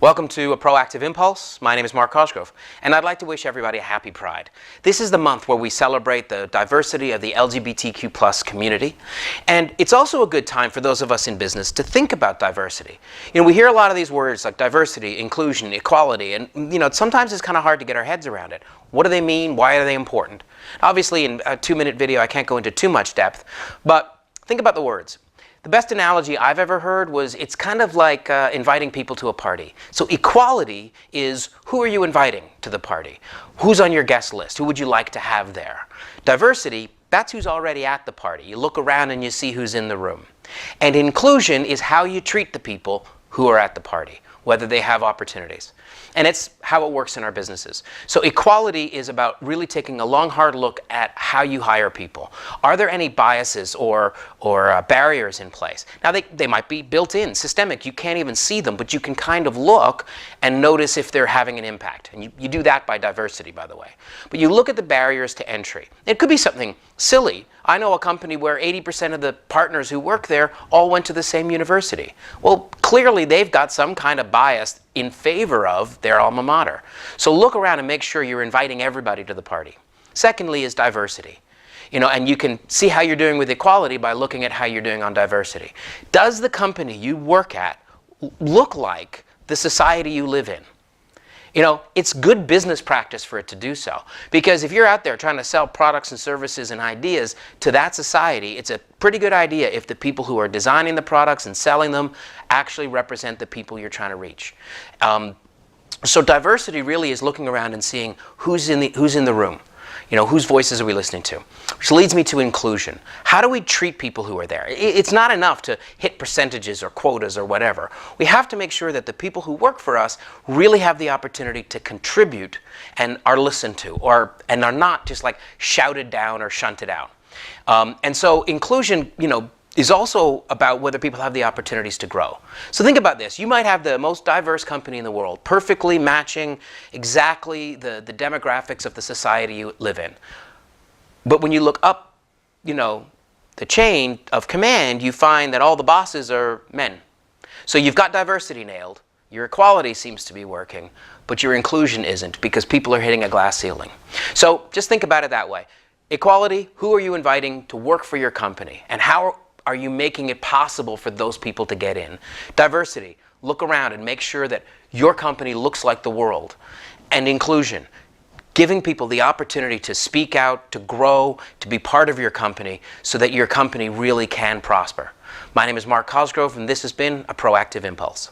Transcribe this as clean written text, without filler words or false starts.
Welcome to a PROAKTIV Impulse. My name is Mark Cosgrove, and I'd like to wish everybody a happy Pride. This is the month where we celebrate the diversity of the LGBTQ+ community, and it's also a good time for those of us in business to think about diversity. You know, we hear a lot of these words like diversity, inclusion, equality, and sometimes it's kind of hard to get our heads around it. What do they mean? Why are they important? Obviously, in a 2-minute video, I can't go into too much depth, but think about the words. The best analogy I've ever heard was it's kind of like inviting people to a party. So equality is, who are you inviting to the party? Who's on your guest list? Who would you like to have there? Diversity, that's who's already at the party. You look around and you see who's in the room. And inclusion is how you treat the people who are at the party, whether they have opportunities. And it's how it works in our businesses. So equality is about really taking a long, hard look at how you hire people. Are there any biases or barriers in place? Now, they might be built in, systemic. You can't even see them, but you can kind of look and notice if they're having an impact. And you do that by diversity, by the way. But you look at the barriers to entry. It could be something silly. I know a company where 80% of the partners who work there all went to the same university. Well, clearly they've got some kind of bias in favor of their alma mater. So look around and make sure you're inviting everybody to the party. Secondly is diversity. And you can see how you're doing with equality by looking at how you're doing on diversity. Does the company you work at look like the society you live in? It's good business practice for it to do so. Because if you're out there trying to sell products and services and ideas to that society, it's a pretty good idea if the people who are designing the products and selling them actually represent the people you're trying to reach. So diversity really is looking around and seeing who's in the room. Whose voices are we listening to? Which leads me to inclusion. How do we treat people who are there? It's not enough to hit percentages or quotas or whatever. We have to make sure that the people who work for us really have the opportunity to contribute and are listened to, and are not just like shouted down or shunted out. And so inclusion, is also about whether people have the opportunities to grow. So think about this. You might have the most diverse company in the world, perfectly matching exactly the demographics of the society you live in. But when you look up, the chain of command, you find that all the bosses are men. So you've got diversity nailed. Your equality seems to be working, but your inclusion isn't because people are hitting a glass ceiling. So just think about it that way. Equality, who are you inviting to work for your company? And how are you making it possible for those people to get in? Diversity, look around and make sure that your company looks like the world. And inclusion, giving people the opportunity to speak out, to grow, to be part of your company so that your company really can prosper. My name is Mark Cosgrove, and this has been a PROAKTIV Impulse.